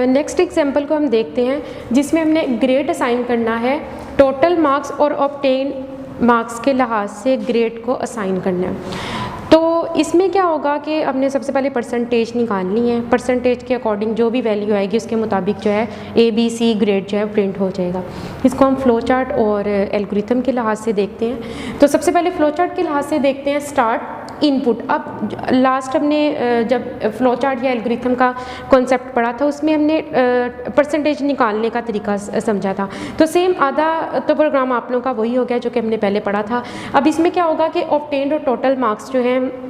Next example को हम देखते हैं जिसमें हमने ग्रेड असाइन करना है, टोटल मार्क्स और ऑब्टेन मार्क्स के लिहाज से ग्रेड को असाइन करना है। तो इसमें क्या होगा कि हमने सबसे पहले परसेंटेज निकालनी है, परसेंटेज के अकॉर्डिंग जो भी वैल्यू आएगी उसके मुताबिक जो है ABC ग्रेड जो है प्रिंट हो जाएगा। इसको हम फ्लो चार्ट और एल्गोरिथम के लिहाज से देखते हैं। तो सबसे पहले फ्लो चार्ट के लिहाज से देखते हैं स्टार्ट इनपुट। अब लास्ट हमने जब फ्लो चार्ट या एल्गोरिथम का कॉन्सेप्ट पढ़ा था उसमें हमने परसेंटेज निकालने का तरीका समझा था। तो सेम आधा तो प्रोग्राम आप लोगों का वही हो गया जो कि हमने पहले पढ़ा था। अब इसमें क्या होगा कि ऑब्टेन्ड और टोटल मार्क्स जो हैं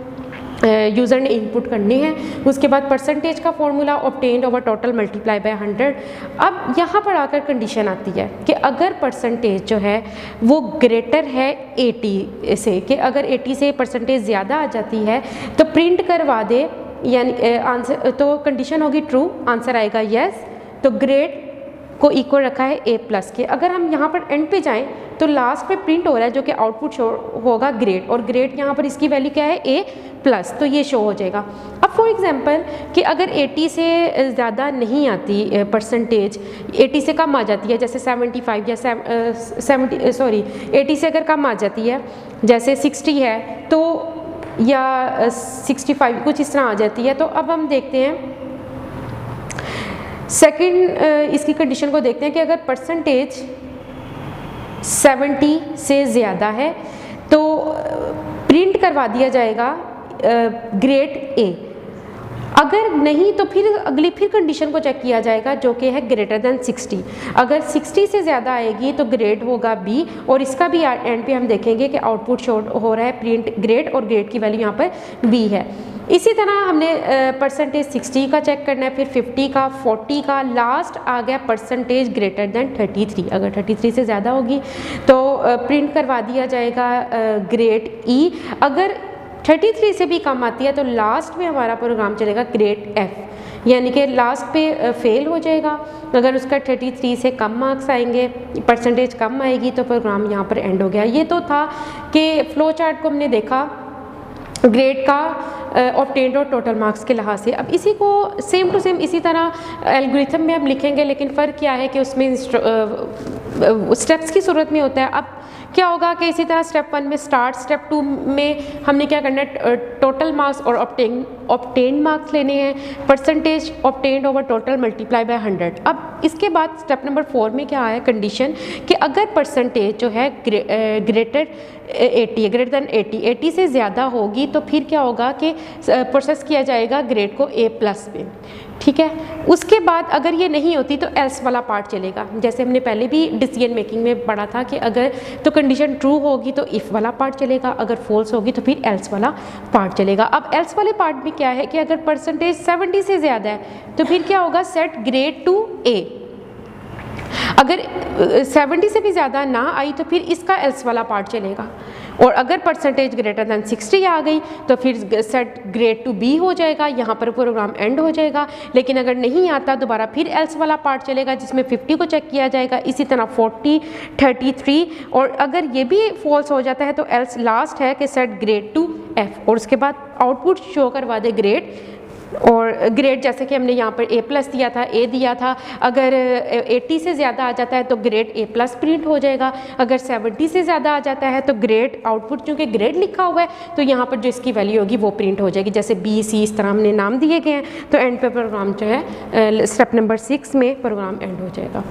यूज़र ने इनपुट करने हैं, उसके बाद परसेंटेज का formula obtained over total multiply by 100। अब यहाँ पर आकर कंडीशन आती है कि अगर परसेंटेज जो है वो ग्रेटर है 80 से, कि अगर 80 से परसेंटेज ज़्यादा आ जाती है तो प्रिंट करवा दे, यानी आंसर तो कंडीशन होगी ट्रू, आंसर आएगा येस, तो ग्रेड को इक्वल रखा है A+ के। अगर हम यहाँ पर एंड पे जाएं तो लास्ट पे प्रिंट हो रहा है जो कि आउटपुट शो होगा ग्रेड, और ग्रेड यहाँ पर इसकी वैल्यू क्या है A+, तो ये शो हो जाएगा। अब फॉर एग्जांपल कि अगर 80 से ज़्यादा नहीं आती परसेंटेज, 80 से कम आ जाती है जैसे 75 या 80 से अगर कम आ जाती है जैसे 60 है तो, या 65 कुछ इस तरह आ जाती है, तो अब हम देखते हैं सेकंड इसकी कंडीशन को देखते हैं कि अगर परसेंटेज 70 से ज़्यादा है तो प्रिंट करवा दिया जाएगा ग्रेड A। अगर नहीं तो फिर अगली कंडीशन को चेक किया जाएगा जो कि है ग्रेटर देन 60। अगर 60 से ज़्यादा आएगी तो ग्रेड होगा B, और इसका भी एंड पे हम देखेंगे कि आउटपुट शो हो रहा है प्रिंट ग्रेड, और ग्रेड की वैल्यू यहाँ पर B है। इसी तरह हमने परसेंटेज 60 का चेक करना है, फिर 50 का, 40 का, लास्ट आ गया परसेंटेज ग्रेटर देन 33। अगर 33 से ज़्यादा होगी तो प्रिंट करवा दिया जाएगा ग्रेड E। अगर 33 से भी कम आती है तो लास्ट में हमारा प्रोग्राम चलेगा ग्रेड F, यानी कि लास्ट पे फेल हो जाएगा। अगर उसका 33 से कम मार्क्स आएंगे, परसेंटेज कम आएगी, तो प्रोग्राम यहाँ पर एंड हो गया। ये तो था कि फ्लो चार्ट को हमने देखा ग्रेड का ऑब्टेन्ड और टोटल मार्क्स के लिहाज से। अब इसी को सेम टू सेम इसी तरह एल्गोरिथम में हम लिखेंगे, लेकिन फ़र्क क्या है कि उसमें स्टेप्स की सूरत में होता है। अब क्या होगा कि इसी तरह स्टेप 1 में स्टार्ट, स्टेप 2 में हमने क्या करना है, टोटल मार्क्स और ऑब्टेन्ड मार्क्स लेने हैं, percentage obtained over total multiply by 100। अब इसके बाद स्टेप नंबर 4 में क्या आया कंडीशन कि अगर परसेंटेज जो है ग्रेटर देन 80 से ज़्यादा होगी तो फिर क्या होगा कि प्रोसेस किया जाएगा ग्रेड को A+ में, ठीक है। उसके बाद अगर ये नहीं होती तो एल्स वाला पार्ट चलेगा, जैसे हमने पहले भी डिसीजन मेकिंग में पढ़ा था कि अगर तो कंडीशन ट्रू होगी तो इफ़ वाला पार्ट चलेगा, अगर फॉल्स होगी तो फिर एल्स वाला पार्ट चलेगा। अब एल्स वाले पार्ट में क्या है कि अगर परसेंटेज 70 से ज़्यादा है तो फिर क्या होगा, सेट ग्रेड टू A। अगर 70 से भी ज़्यादा ना आई तो फिर इसका एल्स वाला पार्ट चलेगा, और अगर परसेंटेज ग्रेटर देन 60 आ गई तो फिर सेट ग्रेड टू B हो जाएगा, यहाँ पर प्रोग्राम एंड हो जाएगा। लेकिन अगर नहीं आता दोबारा फिर एल्स वाला पार्ट चलेगा जिसमें 50 को चेक किया जाएगा, इसी तरह 40, 33, और अगर ये भी फॉल्स हो जाता है तो एल्स लास्ट है कि सेट ग्रेड टू F, और उसके बाद आउटपुट शो करवा दे ग्रेड। और ग्रेड जैसे कि हमने यहाँ पर A+ दिया था, A दिया था, अगर 80 से ज़्यादा आ जाता है तो ग्रेड A+ प्रिंट हो जाएगा। अगर 70 से ज़्यादा आ जाता है तो ग्रेड आउटपुट, चूँकि ग्रेड लिखा हुआ है तो यहाँ पर जो इसकी वैल्यू होगी वो प्रिंट हो जाएगी, जैसे B, C इस तरह हमने नाम दिए गए हैं। तो एंड पे प्रोग्राम जो है स्टेप नंबर 6 में प्रोग्राम एंड हो जाएगा।